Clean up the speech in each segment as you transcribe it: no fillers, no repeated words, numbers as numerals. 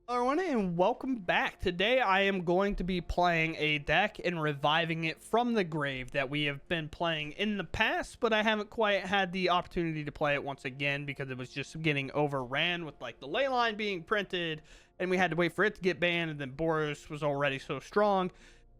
Hello everyone and welcome back. Today I am going to be playing a deck and reviving it from the grave that we have been playing in the past, but I haven't quite had the opportunity to play it once again because it was just getting overran with like the ley line being printed and we had to wait for it to get banned, and then Boros was already so strong.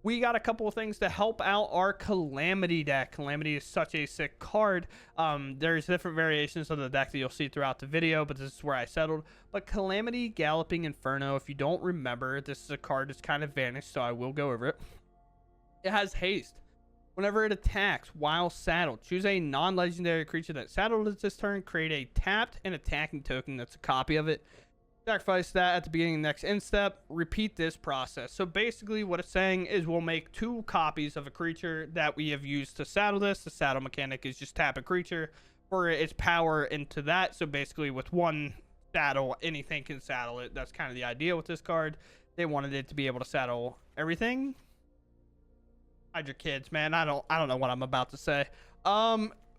We got a couple of things to help out our Calamity deck. Calamity is such a sick card. There's different variations of the deck that you'll see throughout the video, but this is where I settled. But Calamity, Galloping, Inferno, if you don't remember, this is a card that's kind of vanished, so I will go over it. It has haste. Whenever it attacks while saddled, choose a non-legendary creature that's saddled at this turn, create a tapped and attacking token that's a copy of it. Sacrifice that at the beginning of the next end step. Repeat this process. So basically what it's saying is we'll make 2 copies of a creature that we have used to saddle this. The saddle mechanic is just tap a creature for its power into that. So basically with one saddle, anything can saddle it. That's kind of the idea with this card. They wanted it to be able to saddle everything. Hide your kids, man. I don't know what I'm about to say.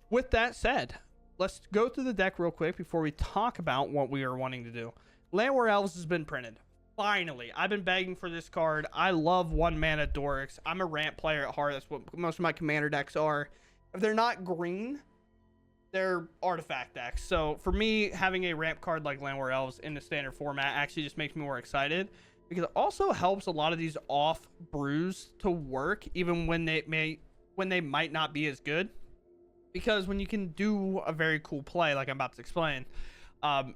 With that said, let's go through the deck real quick before we talk about what we are wanting to do. Llanowar Elves has been printed. Finally. I've been begging for this card. I love 1-mana Dorix. I'm a ramp player at heart. That's what most of my commander decks are. If they're not green, they're artifact decks. So for me, having a ramp card like Llanowar Elves in the standard format actually just makes me more excited, because it also helps a lot of these off brews to work even when they might not be as good. Because when you can do a very cool play like I'm about to explain,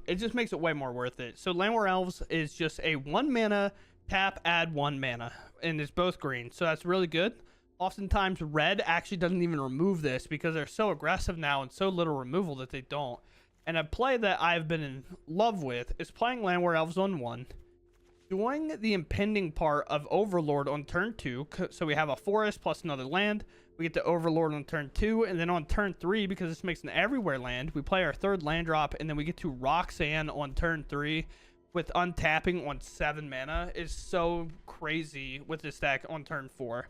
it just makes it way more worth it. So Llanowar Elves is just a 1-mana tap, add 1 mana, and it's both green, so that's really good. Oftentimes red actually doesn't even remove this because they're so aggressive now and so little removal that they don't. And a play that I've been in love with is playing Llanowar Elves on 1, doing the impending part of Overlord on turn 2, so we have a forest plus another land. We get the Overlord on turn 2, and then on turn 3, because this makes an everywhere land, we play our 3rd land drop, and then we get to Roxanne on turn 3 with untapping on 7 mana. It's so crazy with this deck on turn 4.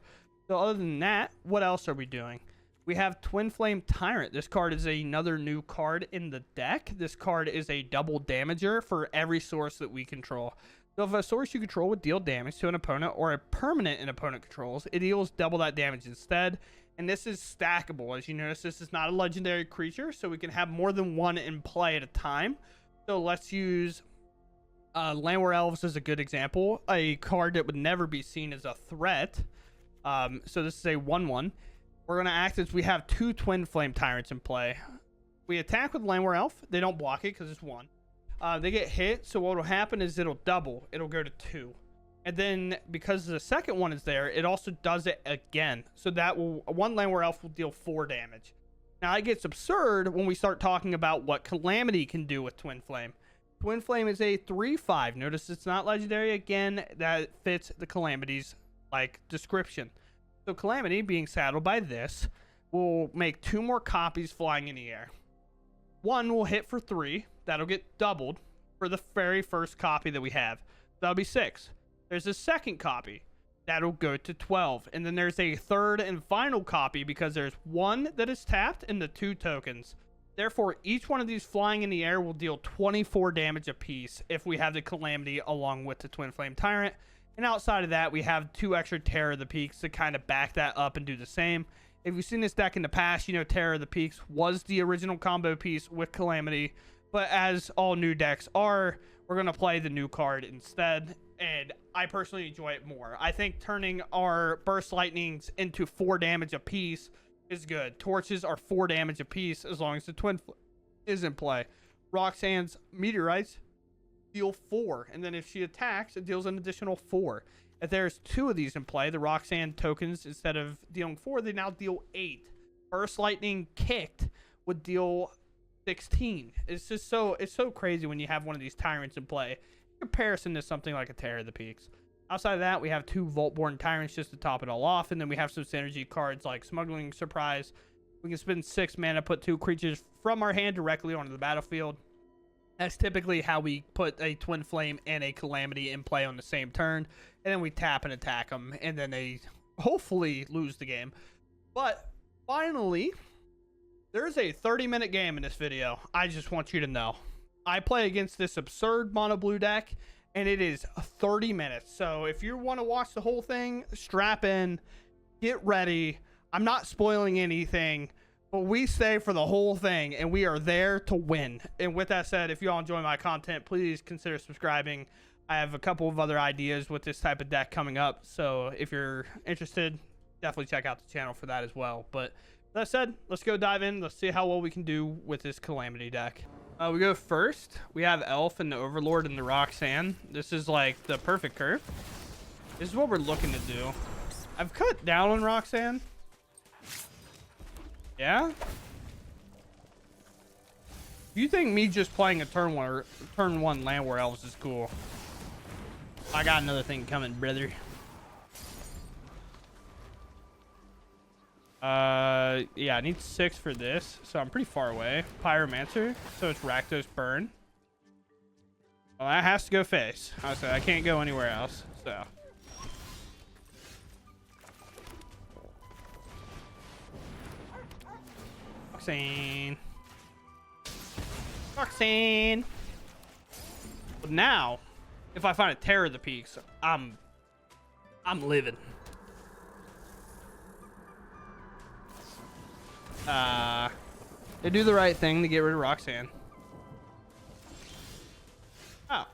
So other than that, what else are we doing? We have Twinflame Tyrant. This card is another new card in the deck. This card is a double damager for every source that we control. So if a source you control would deal damage to an opponent or a permanent an opponent controls, it deals double that damage instead. And this is stackable. As you notice, this is not a legendary creature, so we can have more than one in play at a time. So let's use Llanowar Elves as a good example. A card that would never be seen as a threat. So this is a 1/1. We're going to act as we have 2 Twinflame Tyrants in play. We attack with Llanowar Elf. They don't block it because it's 1. They get hit, so what will happen is it'll double. It'll go to 2. And then because the second one is there, it also does it again. So that will, 1 Llanowar Elf will deal 4 damage. Now it gets absurd when we start talking about what Calamity can do with Twinflame. Twinflame is a 3/5. Notice it's not legendary. Again, that fits the Calamity's like description. So Calamity, being saddled by this, will make 2 more copies flying in the air. 1 will hit for 3. That'll get doubled for the very first copy that we have. That'll be 6. There's a second copy. That'll go to 12. And then there's a 3rd and final copy because there's 1 that is tapped and the 2 tokens. Therefore, each one of these flying in the air will deal 24 damage apiece if we have the Calamity along with the Twinflame Tyrant. And outside of that, we have 2 extra Terror of the Peaks to kind of back that up and do the same. If you've seen this deck in the past, you know Terror of the Peaks was the original combo piece with Calamity. But as all new decks are, we're going to play the new card instead. And I personally enjoy it more. I think turning our Burst Lightnings into 4 damage apiece is good. Torches are 4 damage apiece as long as the Twin is in play. Roxanne's Meteorites deal 4. And then if she attacks, it deals an additional 4. If there's 2 of these in play, the Roxanne tokens, instead of dealing 4, they now deal 8. Burst Lightning kicked would deal 16. It's just so crazy when you have one of these tyrants in play in comparison to something like a Terror of the Peaks. Outside of that, we have 2 Vaultborn Tyrants just to top it all off, and then we have some synergy cards like Smuggling Surprise. We can spend 6 mana, put 2 creatures from our hand directly onto the battlefield. That's typically how we put a Twinflame and a Calamity in play on the same turn, and then we tap and attack them, and then they hopefully lose the game. But finally, there's a 30-minute game in this video. I just want you to know. I play against this absurd mono blue deck, and it is 30 minutes. So if you want to watch the whole thing, strap in, get ready. I'm not spoiling anything, but we stay for the whole thing, and we are there to win. And with that said, if you all enjoy my content, please consider subscribing. I have a couple of other ideas with this type of deck coming up, so if you're interested, definitely check out the channel for that as well. But that said, let's go dive in. Let's see how well we can do with this Calamity deck. We go first. We have Elf and the Overlord and the Roxanne. This is like the perfect curve. This is what we're looking to do. I've cut down on Roxanne. Yeah? You think me just playing a turn one Llanowar Elves is cool? I got another thing coming, brother. Yeah, I need 6 for this, so I'm pretty far away. Pyromancer, so it's Rakdos Burn. Well, that has to go face. I can't go anywhere else, so. Roxanne. Roxanne. But now, if I find a Terror of the Peaks, I'm living. They do the right thing to get rid of Roxanne. Oh.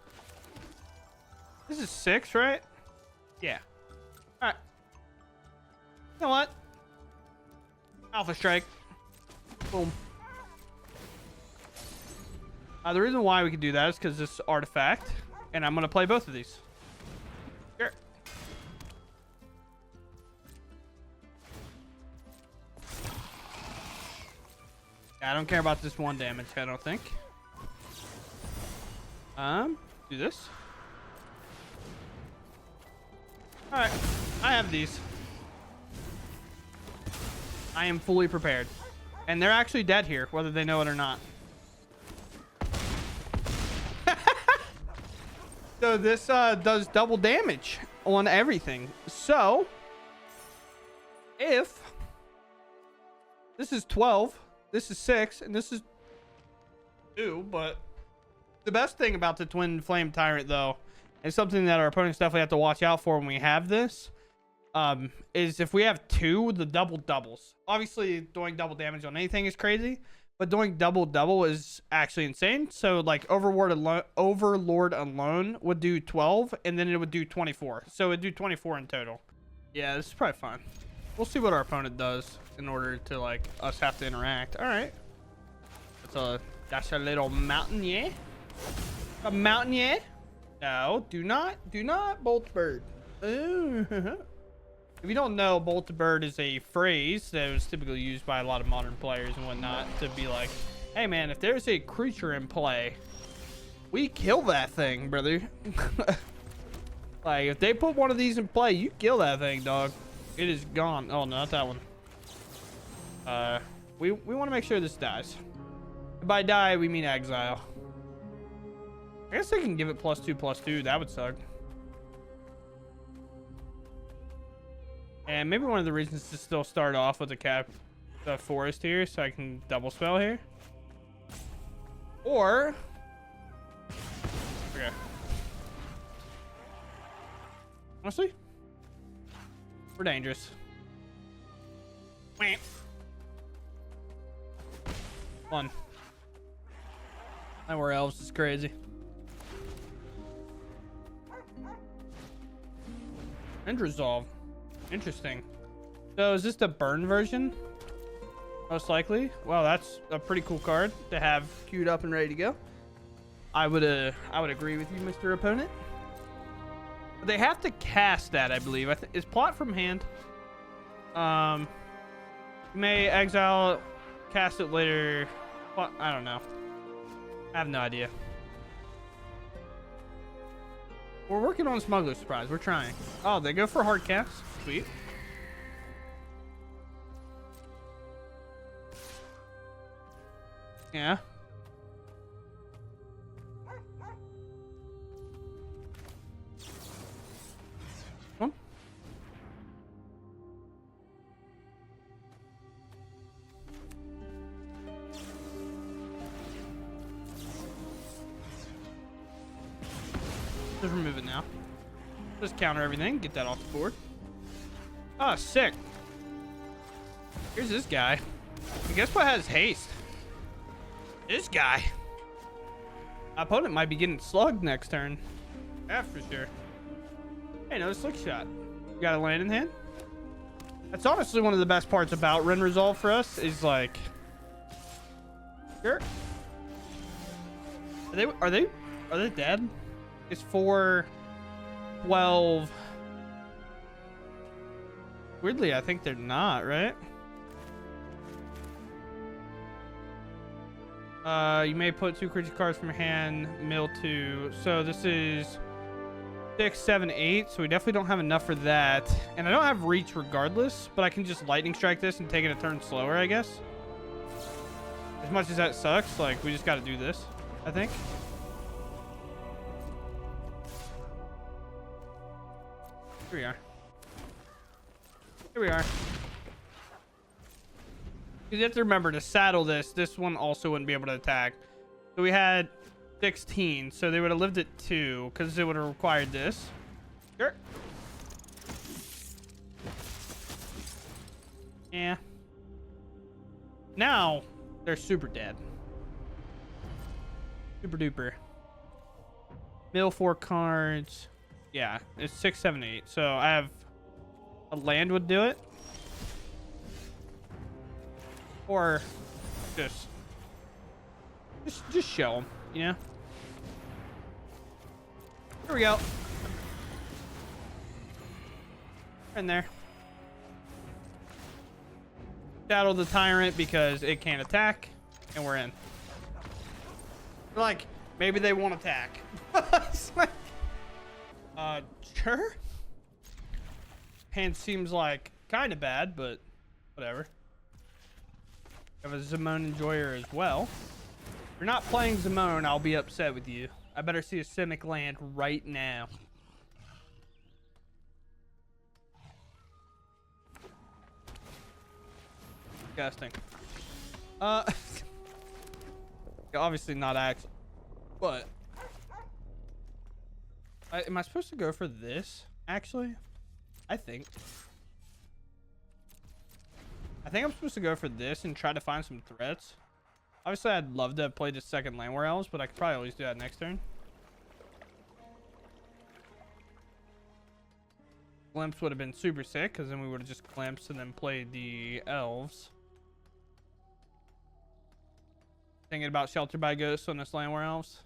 This is 6, right? Yeah. Alright. You know what? Alpha Strike. Boom. The reason why we can do that is because this artifact, and I'm going to play both of these. Sure. I don't care about this 1 damage, I don't think. Do this. Alright, I have these. I am fully prepared. And they're actually dead here, whether they know it or not. So this does double damage on everything. So, if this is 12, this is 6, and this is 2, but the best thing about the Twinflame Tyrant, though, and something that our opponents definitely have to watch out for when we have this, is if we have 2, the double doubles. Obviously, doing double damage on anything is crazy, but doing double is actually insane. So, like, Overlord alone would do 12, and then it would do 24. So, it would do 24 in total. Yeah, this is probably fun. We'll see what our opponent does in order to, like, us have to interact. All right. That's a little mountain, yeah? A mountain, yeah? No, do not bolt bird. If you don't know, bolt bird is a phrase that was typically used by a lot of modern players and whatnot to be like, hey man, if there's a creature in play, we kill that thing, brother. Like, if they put one of these in play, you kill that thing, dog. It is gone. Oh, no, not that one. We want to make sure this dies. By die, we mean exile. I guess they can give it +2/+2. That would suck. And maybe one of the reasons to still start off with the forest here, so I can double spell here. Or, okay. Honestly, we're dangerous. One. Llanowar Elves is crazy. And resolve. Interesting. So is this the burn version? Most likely. Well, that's a pretty cool card to have queued up and ready to go. I would agree with you, Mr. Opponent. But they have to cast that, I believe. Is plot from hand? You may exile, cast it later. Well, I don't know. I have no idea. We're working on Smuggler Surprise. We're trying. Oh, they go for hard cast. Sweet. Yeah. Come on. Just now. Just counter everything. Get that off the board. Oh, sick. Here's this guy. And guess what has haste? This guy. My opponent might be getting slugged next turn. Yeah, for sure. Hey, no slick shot. You got a land in hand? That's honestly one of the best parts about Ren Resolve for us is like... Sure. Are they dead? It's 4, 12. Weirdly, I think they're not, right? You may put 2 creature cards from your hand, mill 2. So this is 6, 7, 8. So we definitely don't have enough for that. And I don't have reach regardless, but I can just lightning strike this and take it a turn slower, I guess. As much as that sucks, like, we just got to do this, I think. Here we are. Here we are. You have to remember to saddle this one also wouldn't be able to attack. So we had 16, so they would have lived at 2 because it would have required this. Sure. Yeah. Now they're super dead. Super duper. Mill 4 cards. Yeah, it's 6, 7, 8. So I have a land would do it. Or just show them, you know? Here we go. In there. Shadow the Tyrant because it can't attack, and we're in. Like, maybe they won't attack. It's like, sure. Hand seems like kind of bad, but whatever. I have a Zimone Enjoyer as well. If you're not playing Zimone, I'll be upset with you. I better see a Simic land right now. Disgusting. Obviously not actually, but am I supposed to go for this? Actually, I think I'm supposed to go for this and try to find some threats. Obviously, I'd love to have played the second Llanowar Elves, but I could probably always do that next turn. Glimpse would have been super sick, because then we would have just glimpsed and then played the Elves. Thinking about Shelter by Ghosts on this Llanowar Elves.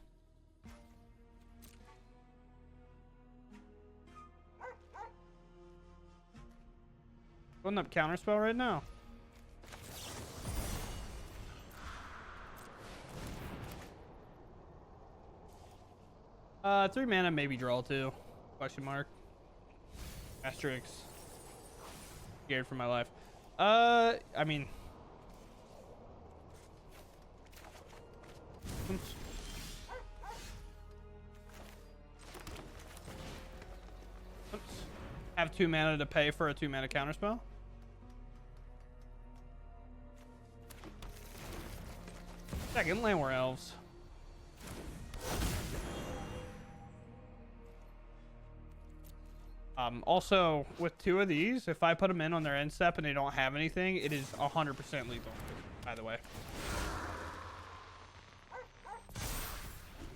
Putting up counterspell right now. 3 mana, maybe draw 2. Question mark. Asterisk. Scared for my life. I mean. Oops. Have 2 mana to pay for a 2 mana counterspell. Second Llanowar Elves. Also, with 2 of these, if I put them in on their end step and they don't have anything, it is 100% lethal, by the way.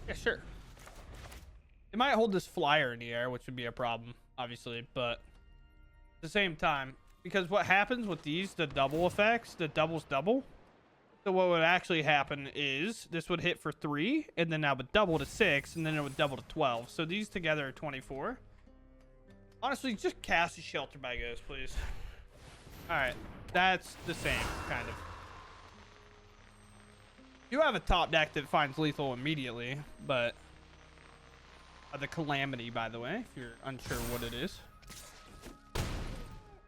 Yeah, sure. It might hold this flyer in the air, which would be a problem, obviously, but at the same time, because what happens with these, the double effects, the doubles double. So what would actually happen is this would hit for 3, and then that would double to 6, and then it would double to 12. So these together are 24. Honestly, just cast a Shelter by Ghosts, please. Alright, that's the same, kind of. You have a top deck that finds lethal immediately, but... the Calamity, by the way, if you're unsure what it is.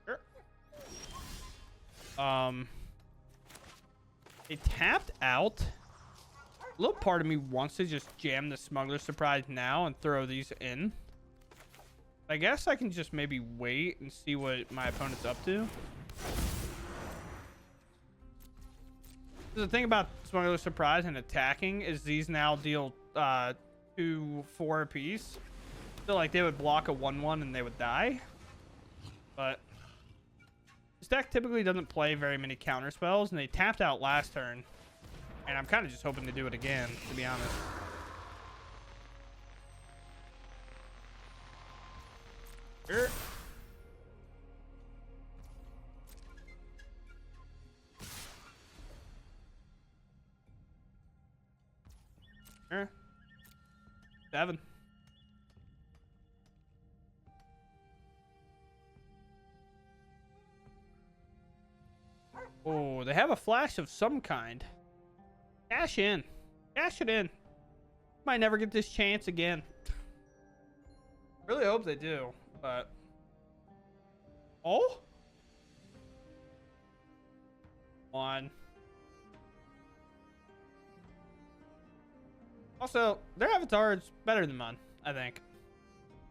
Sure. It tapped out. A little part of me wants to just jam the Smuggler Surprise now and throw these in. I guess I can just maybe wait and see what my opponent's up to. The thing about Smuggler Surprise and attacking is these now deal 2, 4 apiece. feel like they would block a 1/1 and they would die. But this deck typically doesn't play very many counter spells, and they tapped out last turn. And I'm kind of just hoping to do it again, to be honest. Here. Here. 7. Oh, they have a flash of some kind. Cash in. Cash it in. Might never get this chance again. Really hope they do, but... Oh? 1. Also, their avatar is better than mine, I think.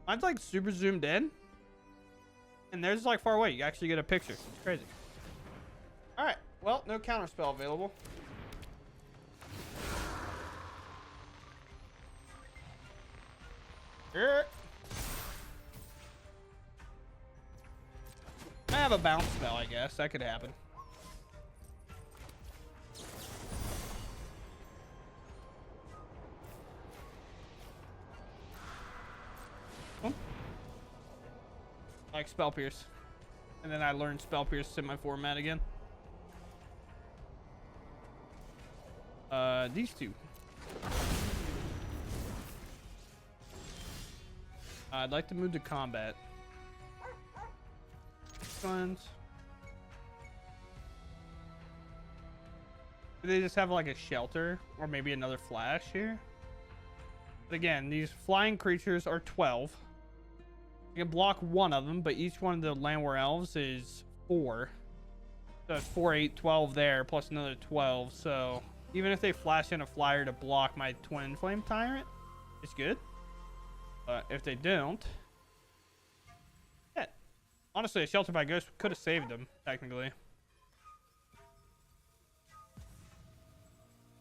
Mine's like super zoomed in. And theirs is like far away. You actually get a picture. It's crazy. Alright. Well, no counterspell available. Here. I have a bounce spell, I guess. That could happen. Like Spell Pierce. And then I learned Spell Pierce in my format again. These two. I'd like to move to combat. Ones. Do they just have like a shelter or maybe another flash here? But again, these flying creatures are 12. You can block one of them, but each one of the Llanowar Elves is 4. So it's 4, 8, 12 there, plus another 12. So even if they flash in a flyer to block my Twinflame Tyrant, it's good. But if they don't... Yeah. Honestly, a Shelter by Ghost could have saved them, technically.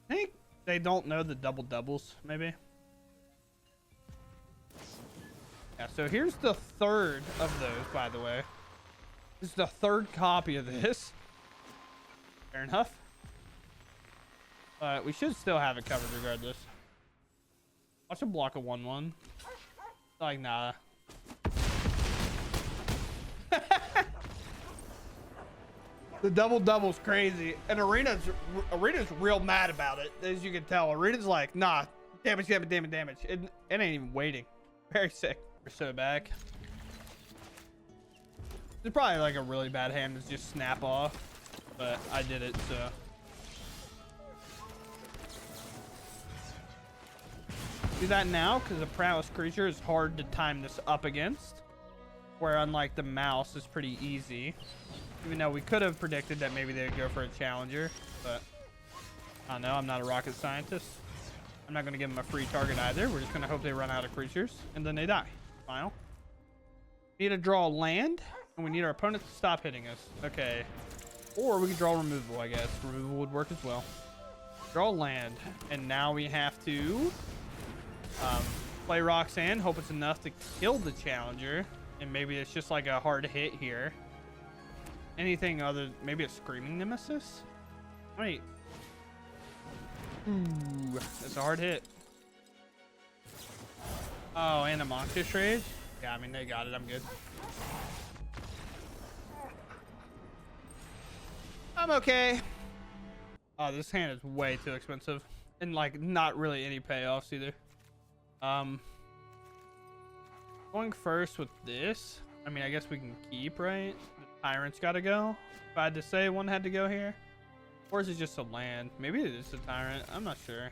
I think they don't know the double doubles, maybe. Yeah, so here's the third of those, by the way. This is the third copy of this. Fair enough. But we should still have it covered regardless. Watch a block a 1/1. Like, nah. The double double's crazy. And Arena's real mad about it, as you can tell. Arena's like, nah, damage, damage, damage, damage. It ain't even waiting. Very sick. We're so back. It's probably like a really bad hand to just snap off, but I did it, so. Do that now, because the prowess creature is hard to time this up against, where unlike the mouse, it's pretty easy. Even though we could have predicted that maybe they'd go for a challenger, but I don't know. I'm not a rocket scientist. I'm not going to give them a free target either. We're just going to hope they run out of creatures, and then they die. Final. Need to draw land, and we need our opponent to stop hitting us. Okay. Or we could draw removal, I guess. Removal would work as well. Draw land, and now we have to play Roxanne. Hope it's enough to kill the challenger, and maybe it's just like a hard hit here. Anything other, maybe a Screaming Nemesis? Wait. Ooh, that's a hard hit. Oh, and a Monstrous Rage? Yeah, I mean, they got it. I'm good. I'm okay. Oh, this hand is way too expensive. And, like, not really any payoffs either. Going first with this. I mean, I guess we can keep, right? The Tyrant's got to go. If I had to say one had to go here. Or is it just a land? Maybe it is a Tyrant. I'm not sure.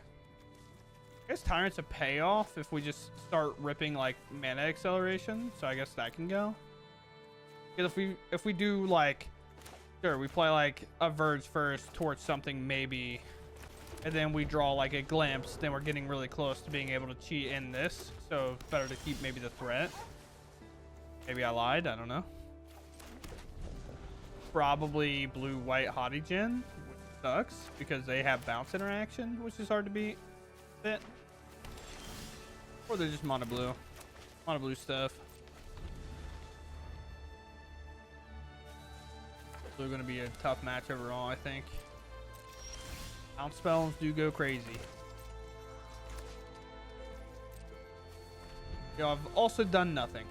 I guess Tyrant's a payoff if we just start ripping like mana acceleration. So I guess that can go. Because if we do like, sure, we play like a Verge first towards something maybe, and then we draw like a glimpse, then we're getting really close to being able to cheat in this. So it's better to keep maybe the threat. Maybe I lied. I don't know. Probably blue-white Haughty Gen, which sucks because they have bounce interaction, which is hard to beat. Bit. Or they're just mono blue. A lot of blue stuff. Still going to be a tough match overall, I think. Bounce spells do go crazy. Yo, I've also done nothing.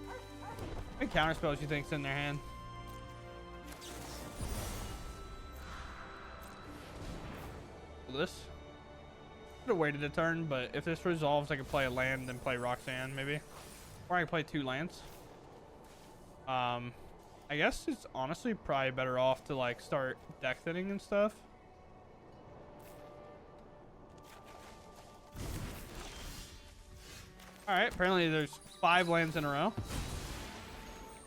How many counter spells you think's in their hand? This could have waited a turn, but if this resolves, I could play a land and play Roxanne maybe, or I could play 2 lands. I guess it's honestly probably better off to like start deck thinning and stuff. All right, apparently there's 5 lands in a row.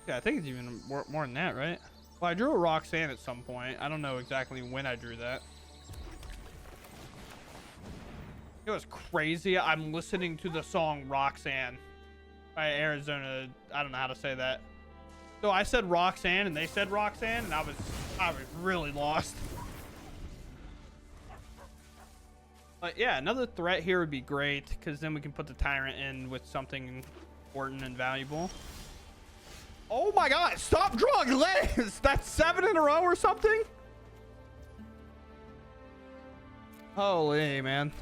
Yeah, I think it's even more than that, right? Well, I drew a Roxanne at some point. I don't know exactly when I drew that. It was crazy. I'm listening to the song Roxanne by Arizona. I don't know how to say that. So I said Roxanne and they said Roxanne, and I was really lost. But yeah, another threat here would be great, because then we can put the Tyrant in with something important and valuable. Oh my god, stop drawing lands! That's 7 in a row or something? Holy man.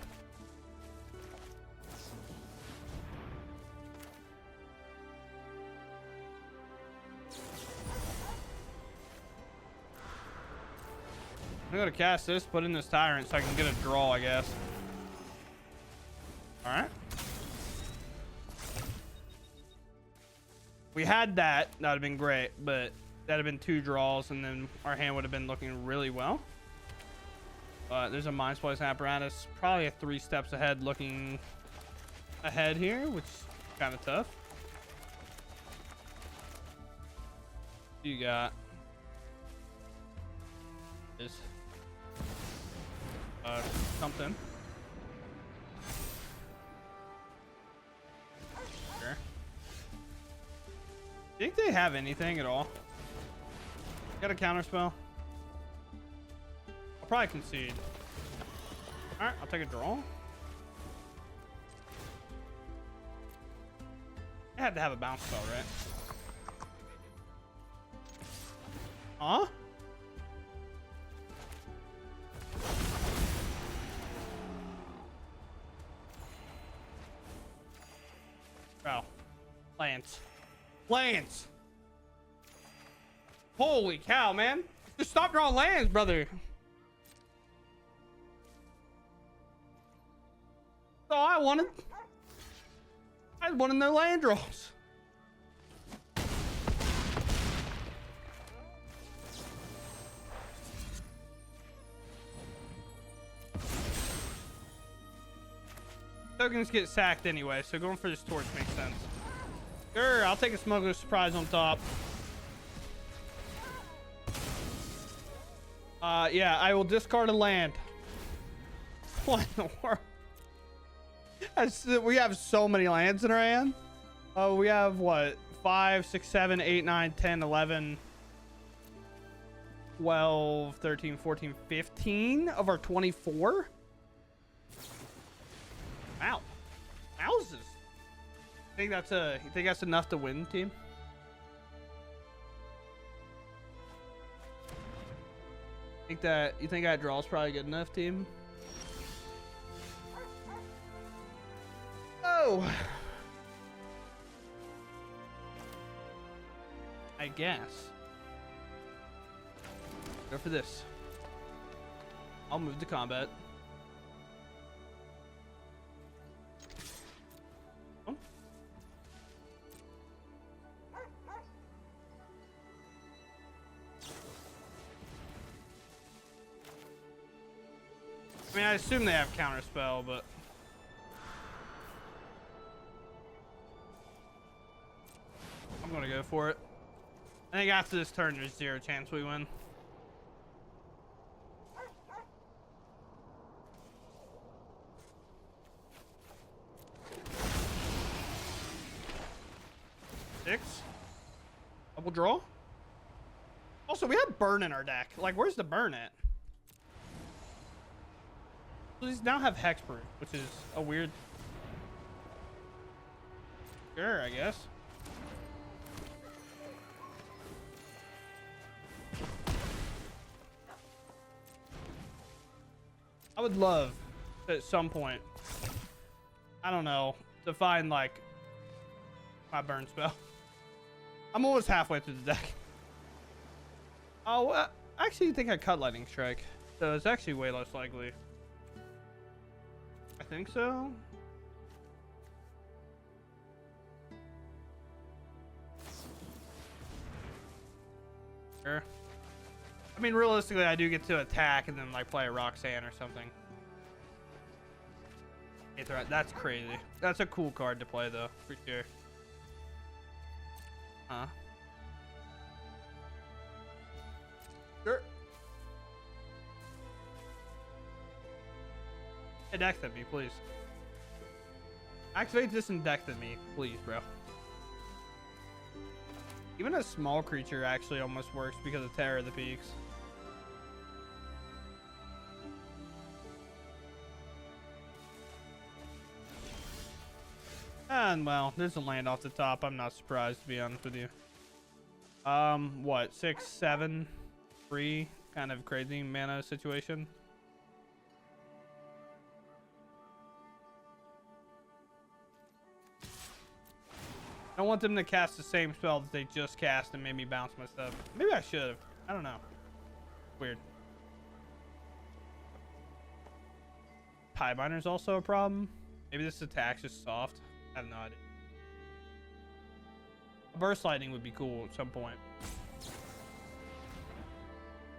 I'm gonna cast this, put in this Tyrant so I can get a draw, I guess. Alright. We had that. That would have been great, but that'd have been 2 draws, and then our hand would have been looking really well. There's a Mind Splice Apparatus. Probably a 3 steps ahead, looking ahead here, which is kind of tough. You got this. Something. Sure. Think they have anything at all? Got a counter spell? I'll probably concede. Alright, I'll take a draw. I had to have a bounce spell, right? Huh? Oh, lands. Lands. Holy cow, man. Just stop drawing lands, brother. That's all I wanted. I wanted no land draws. Tokens get sacked anyway, so going for this torch makes sense. Sure, I'll take a Smuggler Surprise on top. Yeah, I will discard a land. What in the world? We have so many lands in our hand. Oh, we have what? 5, 6, 7, 8, 9, 10, 11, 12, 13, 14, 15 of our 24? Wow. Houses. You think that's enough to win, team? You think that draw is probably good enough, team? Oh. I guess. Go for this. I'll move to combat. I mean, I assume they have counterspell, but I'm gonna go for it. I think after this turn, there's 0 chance we win. Six. Double draw. Also, we have burn in our deck. Like, where's the burn at? So these now have Hexproof, which is a weird. Sure, I guess. I would love at some point, I don't know, to find like my burn spell. I'm almost halfway through the deck. Oh, I actually think I cut Lightning Strike, so it's actually way less likely. I think so. Sure. I mean, realistically, I do get to attack and then like play a Roxanne or something. That's crazy. That's a cool card to play, though, for sure. Huh? Sure. Hey, deck at me, please. Activate this and deck at me, please, bro. Even a small creature actually almost works because of Terror of the Peaks. And well, there's a land off the top. I'm not surprised, to be honest with you. What, 6, 7, 3, kind of crazy mana situation. I want them to cast the same spell that they just cast and made me bounce my stuff. Maybe I should have. I don't know. Weird. Piebiner's also a problem. Maybe this attack's just soft. I have no idea. Burst Lightning would be cool at some point,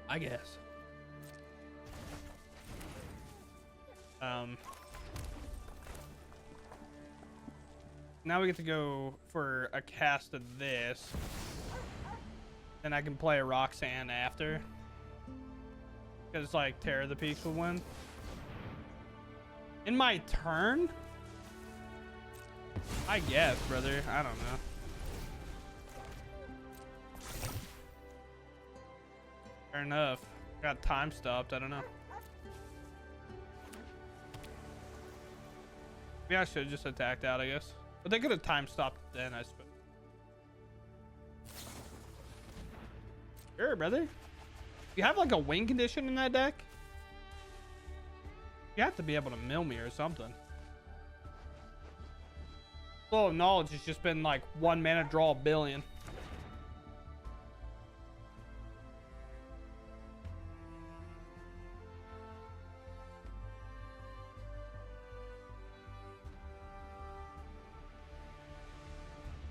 I guess. Now we get to go for a cast of this. Then I can play a Roxanne after. Because it's like Terror of the Peaks will win. In my turn? I guess, brother. I don't know. Fair enough. Got time stopped. I don't know. Maybe I should have just attacked out, I guess. But they could have time stopped then, I suppose. Sure, brother. You have like a win condition in that deck? You have to be able to mill me or something. Flow of Knowledge has just been like 1 mana, draw a billion.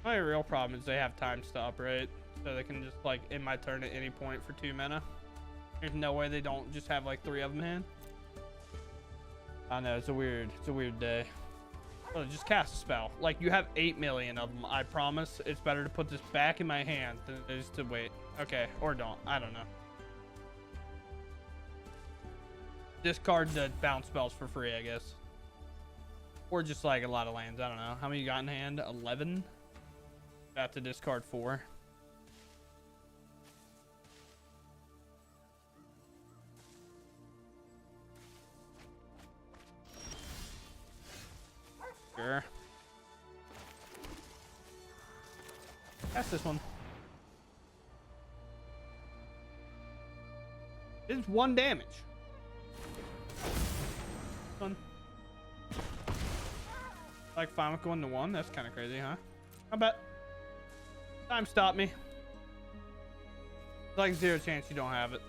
My real problem is they have time stop, right? So they can just like end my turn at any point for 2 mana. There's no way they don't just have like 3 of them in hand. I know, it's a weird day. Well, just cast a spell. Like, you have 8 million of them. I promise it's better to put this back in my hand than it is to wait. Okay, or don't. I don't know. Discard the bounce spells for free, I guess. Or just like a lot of lands. I don't know. How many you got in hand? 11? Got to discard 4. Sure. That's this one. It's 1 damage. Fun. Like fine with going to 1. That's kind of crazy, huh? I bet. Time stop me. Like 0 chance you don't have it.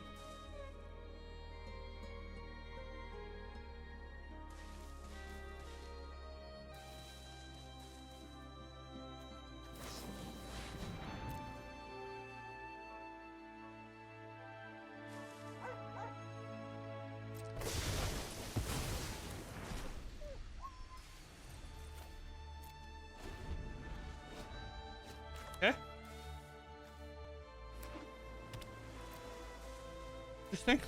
Okay. Interesting.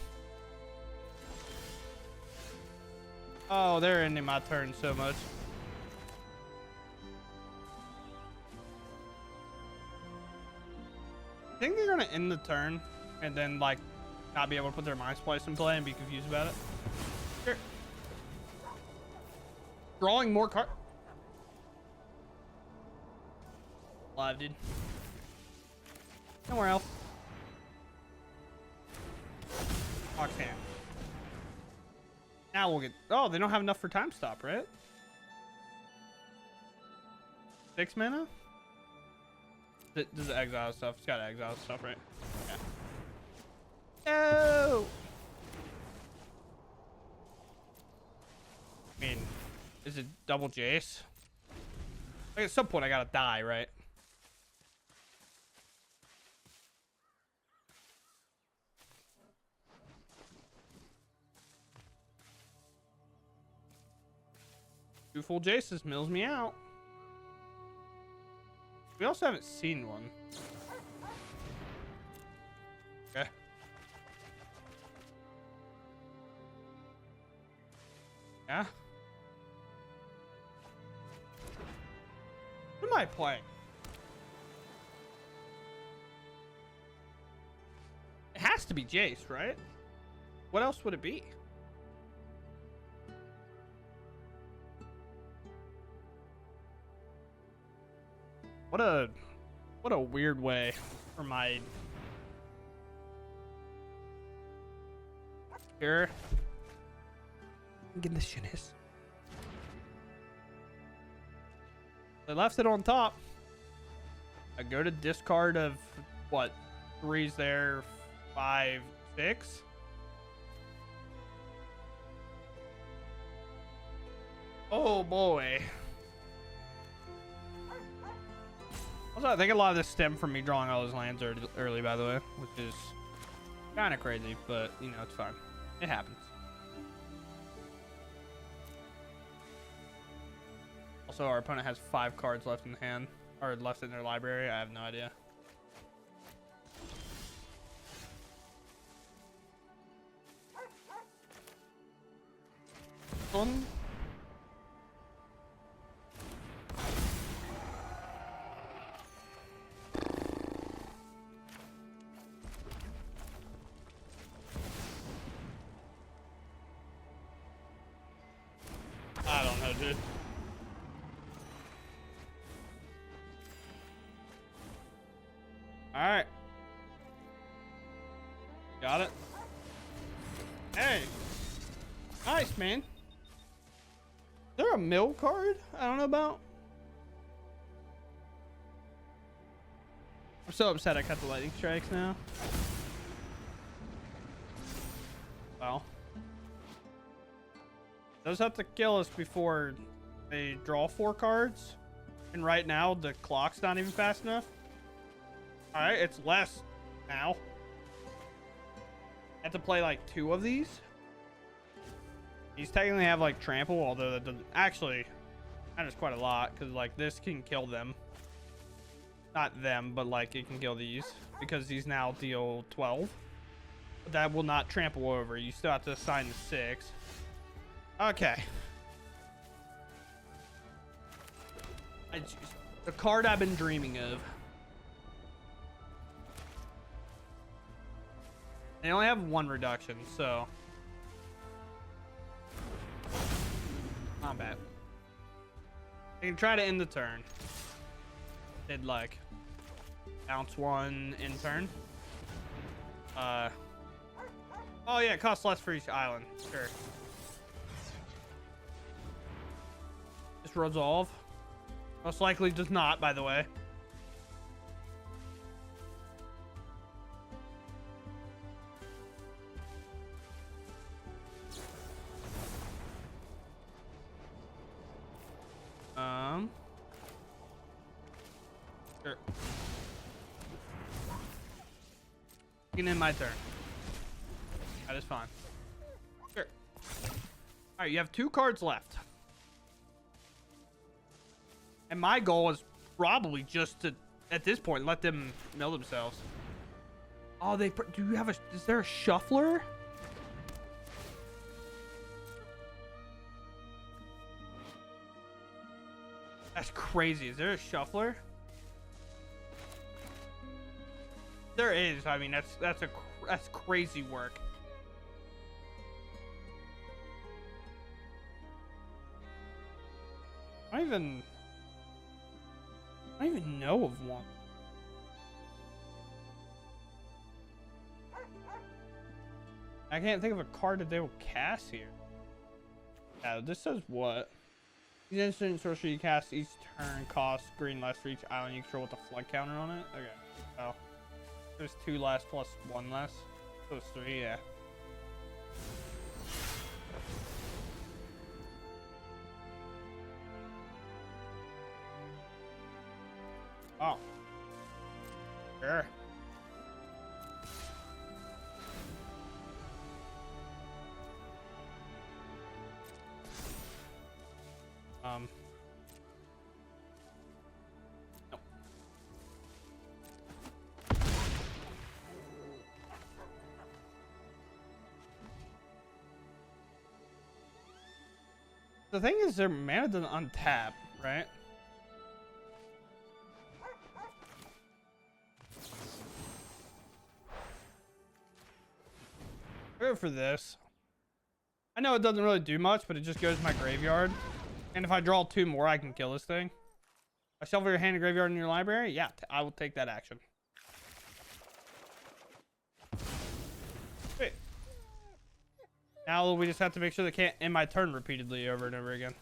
Oh, they're ending my turn so much. I think they're gonna end the turn and then like not be able to put their Mind Splice in play and be confused about it. Sure. Drawing more cards. Alive, dude. Nowhere else. Roxanne. Now we'll get... Oh, they don't have enough for time stop, right? 6 mana? This is exile stuff. It's got exile stuff, right? Yeah. No! I mean, is it double Jace? Like at some point I gotta die, right? Two full Jaces mills me out. We also haven't seen one. Okay. Yeah. What am I playing? It has to be Jace, right? What else would it be? What a weird way for my here. Get this shit is. They left it on top. I go to discard of what? 3's there, 5, 6. Oh boy. Also, I think a lot of this stemmed from me drawing all those lands early, by the way, which is kind of crazy, but you know, it's fine. It happens. Also, our opponent has 5 cards left in hand, or left in their library. I have no idea. One. I don't know, dude. All right. Got it. Hey. Nice, man. Is there a mill card I don't know about? I'm so upset I cut the lightning strikes now. Well. Those have to kill us before they draw 4 cards. And right now, the clock's not even fast enough. Alright, it's less now. I have to play like 2 of these. These technically have like trample, although that doesn't... Actually, that is quite a lot, because like this can kill them. Not them, but like it can kill these. Because these now deal 12. But that will not trample over. You still have to assign the 6. Okay. The card I've been dreaming of. They only have 1 reduction, so not bad. I can try to end the turn. Did like bounce 1 in turn. Oh yeah, it costs less for each island. Sure. Just resolve. Most likely does not, by the way. Sure. You can end my turn. That is fine. Sure. Alright, you have 2 cards left. And my goal is probably just to, at this point, let them mill themselves. Oh, do you have is there a shuffler? That's crazy. Is there a shuffler? There is. I mean, that's crazy work. I even... I don't even know of one. I can't think of a card that they will cast here. Yeah, this says what? Each instant sorcery you cast each turn costs green less for each island you control with a flood counter on it. Okay. Oh. There's 2 less plus 1 less. So it's 3, yeah. Oh. Sure. Nope. The thing is, their mana doesn't untap, right? Go for this. I know it doesn't really do much, but it just goes to my graveyard. And if I draw 2 more, I can kill this thing. I shuffle your hand and graveyard in your library? Yeah, I will take that action. Wait. Now we just have to make sure they can't end my turn repeatedly over and over again.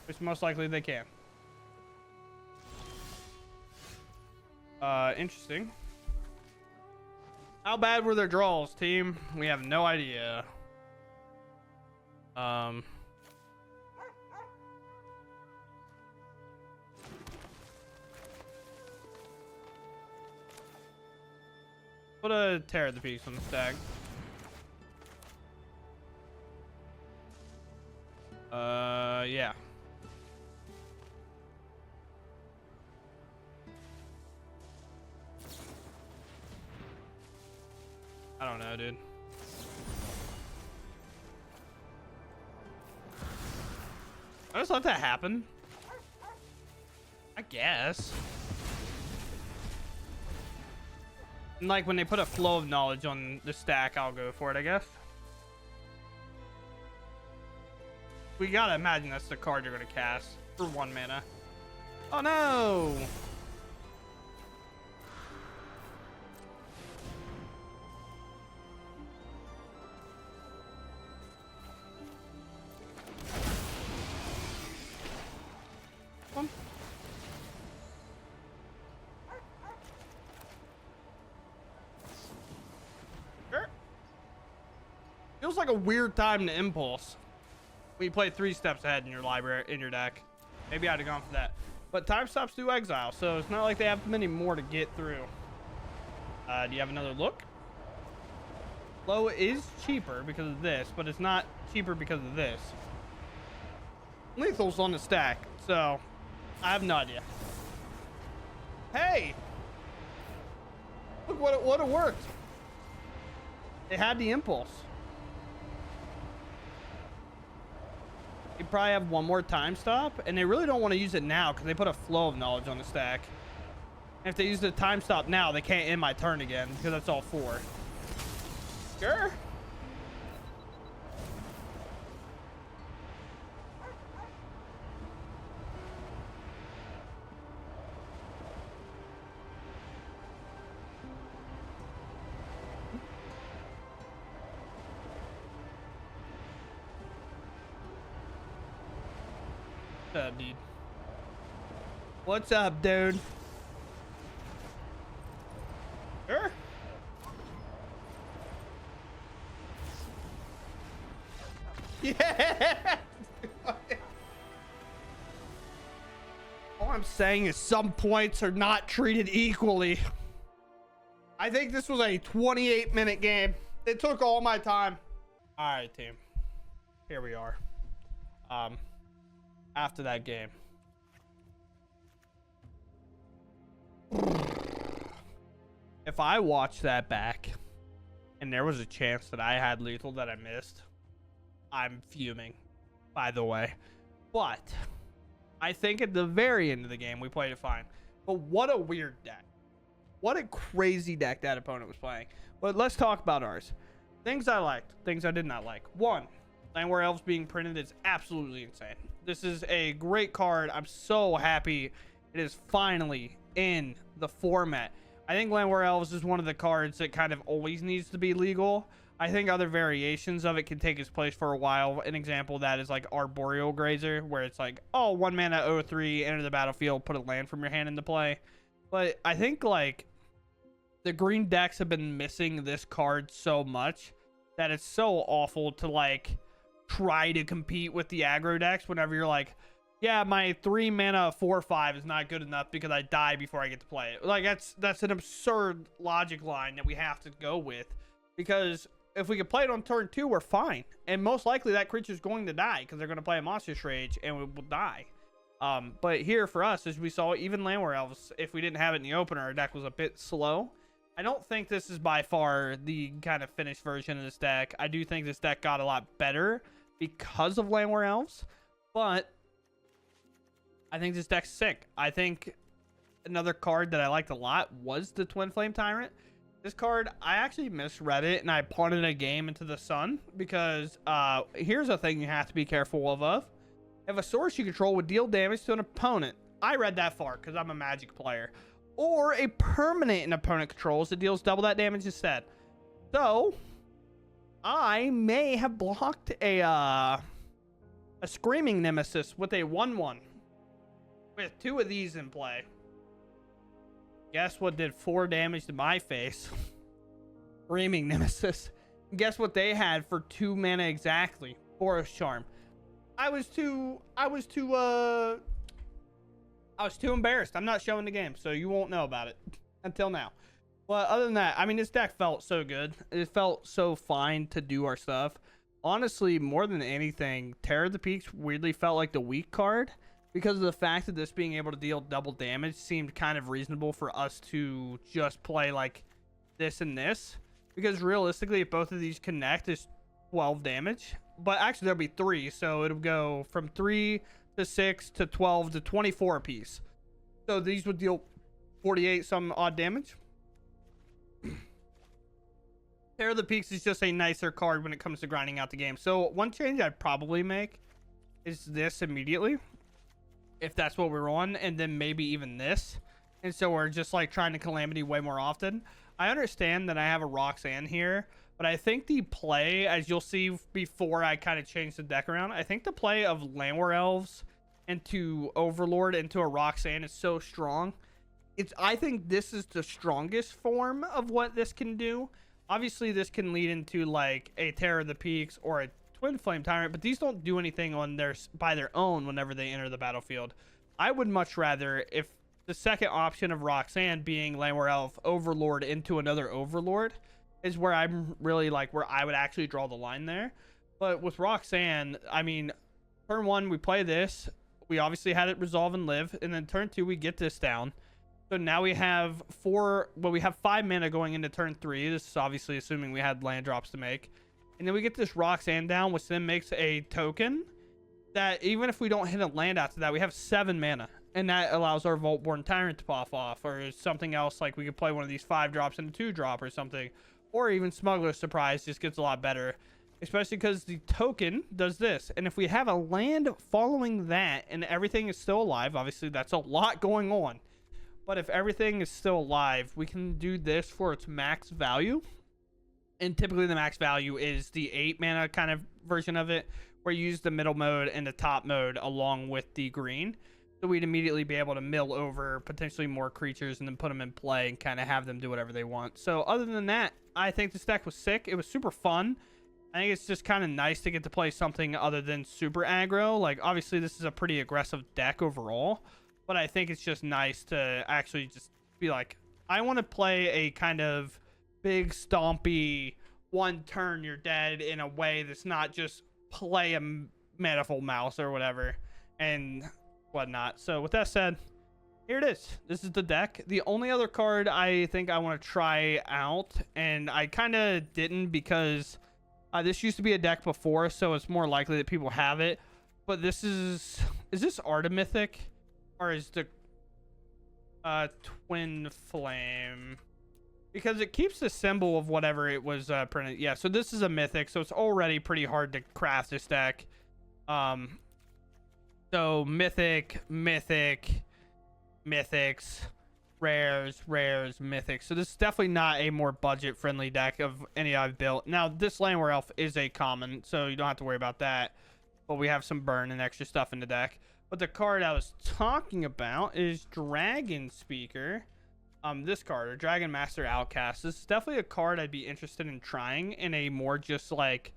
Which most likely they can. Interesting. How bad were their draws, team? We have no idea. Put a Tear of the Peaks on the stack. Yeah. I don't know, dude. I just let that happen. I guess. And like when they put a Flow of Knowledge on the stack, I'll go for it, I guess. We gotta imagine that's the card you're gonna cast for 1 mana. Oh no! Sure. Feels like a weird time to impulse. We play 3 steps ahead in your library, in your deck. Maybe I'd have gone for that. But time stops do exile, so it's not like they have many more to get through. Do you have another look? Flow is cheaper because of this, but it's not cheaper because of this. Lethal's on the stack, so I have no idea. Hey! Look what it worked. They had the impulse. You probably have 1 more time stop, and they really don't want to use it now because they put a Flow of Knowledge on the stack. And if they use the time stop now, they can't end my turn again because that's all 4. Sure. What's up, dude? What's up, dude? Sure. Yeah. All I'm saying is some points are not treated equally. I think this was a 28-minute game. It took all my time. All right, team. Here we are. After that game. If I watched that back and there was a chance that I had lethal that I missed, I'm fuming, by the way. But I think at the very end of the game, we played it fine. But what a weird deck. What a crazy deck that opponent was playing. But let's talk about ours. Things I liked, things I did not like. 1, Llanowar Elves being printed is absolutely insane. This is a great card. I'm so happy It is finally in the format. I think Llanowar Elves is one of the cards that kind of always needs to be legal. I think other variations of it can take its place for a while. An example of that is like Arboreal Grazer, where it's like, oh, 1 mana 0/3, enter the battlefield, put a land from your hand into play. But I think like the green decks have been missing this card so much that it's so awful to like try to compete with the aggro decks whenever you're like, yeah, my 3 mana 4/5 is not good enough because I die before I get to play it. Like that's an absurd logic line that we have to go with, because if we can play it on turn 2, we're fine, and most likely that creature's going to die because they're going to play a Monstrous Rage and we will die. But here for us, as we saw, even Llanowar Elves, if we didn't have it in the opener, our deck was a bit slow. I don't think this is by far the kind of finished version of this deck. I do think this deck got a lot better because of Llanowar Elves, but I think this deck's sick. I think another card that I liked a lot was the Twinflame Tyrant. This card, I actually misread it and I punted a game into the sun because here's a thing you have to be careful of. If a source you control would deal damage to an opponent, I read that far because I'm a Magic player, or a permanent an opponent controls that deals double that damage instead. So I may have blocked a Screaming Nemesis with a 1/1 with 2 of these in play. Guess what did 4 damage to my face? Screaming Nemesis. Guess what they had for 2 mana exactly? Forest Charm. I was too embarrassed. I'm not showing the game, so you won't know about it until now. But other than that, I mean, this deck felt so good. It felt so fine to do our stuff. Honestly, more than anything, Terror of the Peaks weirdly felt like the weak card, because of the fact that this being able to deal double damage seemed kind of reasonable for us to just play like this and this. Because realistically, if both of these connect, it's 12 damage. But actually, there'll be 3, so it'll go from 3 to 6 to 12 to 24 apiece. So these would deal 48 some odd damage. Terror of the Peaks is just a nicer card when it comes to grinding out the game. So one change I'd probably make is this immediately, if that's what we're on, and then maybe even this. And so we're just like trying to Calamity way more often. I understand that I have a Roxanne here, but I think the play, as you'll see before I kind of change the deck around, I think the play of Llanowar Elves into Overlord into a Roxanne is so strong. I think this is the strongest form of what this can do. Obviously, this can lead into like a Terror of the Peaks or a Twinflame Tyrant, but these don't do anything on by their own whenever they enter the battlefield. I would much rather, if the second option of Roxanne being Llanowar Elf Overlord into another Overlord is where I'm really like where I would actually draw the line there. But with Roxanne, I mean, turn 1 we play this, we obviously had it resolve and live, and then turn 2 we get this down. So now we have 5 mana going into turn 3. This is obviously assuming we had land drops to make. And then we get this Roxanne down, which then makes a token that even if we don't hit a land after that, we have 7 mana. And that allows our Vaultborn Tyrant to pop off, or something else, like we could play one of these 5 drops and a 2 drop or something. Or even Smuggler's Surprise just gets a lot better, especially because the token does this. And if we have a land following that and everything is still alive, obviously that's a lot going on. But if everything is still alive, we can do this for its max value. And typically the max value is the 8 mana kind of version of it, where you use the middle mode and the top mode along with the green. So we'd immediately be able to mill over potentially more creatures and then put them in play and kind of have them do whatever they want. So other than that, I think this deck was sick. It was super fun. I think it's just kind of nice to get to play something other than super aggro. Like, obviously this is a pretty aggressive deck overall, but I think it's just nice to actually just be like, I want to play a kind of big stompy 1 turn you're dead in a way that's not just play a Manifold Mouse or whatever and whatnot. So with that said, here it is. This is the deck. The only other card I think I want to try out, and I kind of didn't because this used to be a deck before, so it's more likely that people have it, but this is this Artemythic, or is the Twinflame? Because it keeps the symbol of whatever it was printed. Yeah, so this is a mythic, so it's already pretty hard to craft this deck. So mythic, mythics, rares, mythics. So this is definitely not a more budget friendly deck of any I've built. Now this Llanowar Elf is a common, so you don't have to worry about that. But we have some burn and extra stuff in the deck. But the card I was talking about is Dragon Speaker. This card, or Dragon Master Outcast. This is definitely a card I'd be interested in trying in a more just like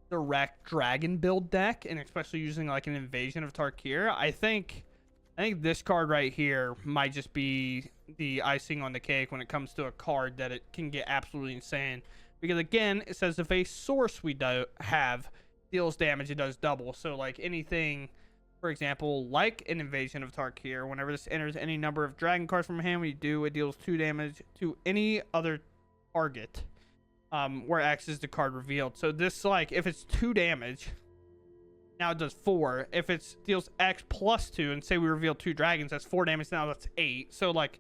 direct dragon build deck, and especially using like an Invasion of Tarkir. I think this card right here might just be the icing on the cake when it comes to a card that it can get absolutely insane. Because again, it says if a source we have deals damage, it does double. So like anything, for example, like an Invasion of Tarkir, whenever this enters any number of dragon cards from hand, when you do, it deals 2 damage to any other target, where X is the card revealed. So this, like, if it's 2 damage, now it does 4. If it deals X plus 2, and say we reveal 2 dragons, that's 4 damage, now that's 8. So, like,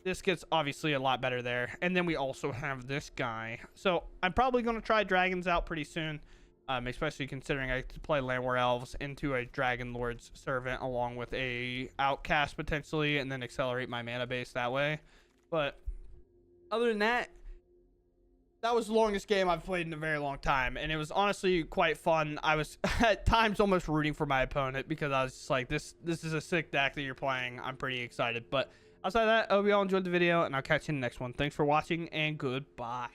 this gets obviously a lot better there. And then we also have this guy. So I'm probably going to try dragons out pretty soon. Especially considering I could play Llanowar Elves into a Dragon Lord's Servant along with a Outcast potentially, and then accelerate my mana base that way. But other than that, that was the longest game I've played in a very long time, and it was honestly quite fun. I was at times almost rooting for my opponent because I was just like, this is a sick deck that you're playing. I'm pretty excited. But outside of that, I hope you all enjoyed the video, and I'll catch you in the next one. Thanks for watching, and goodbye.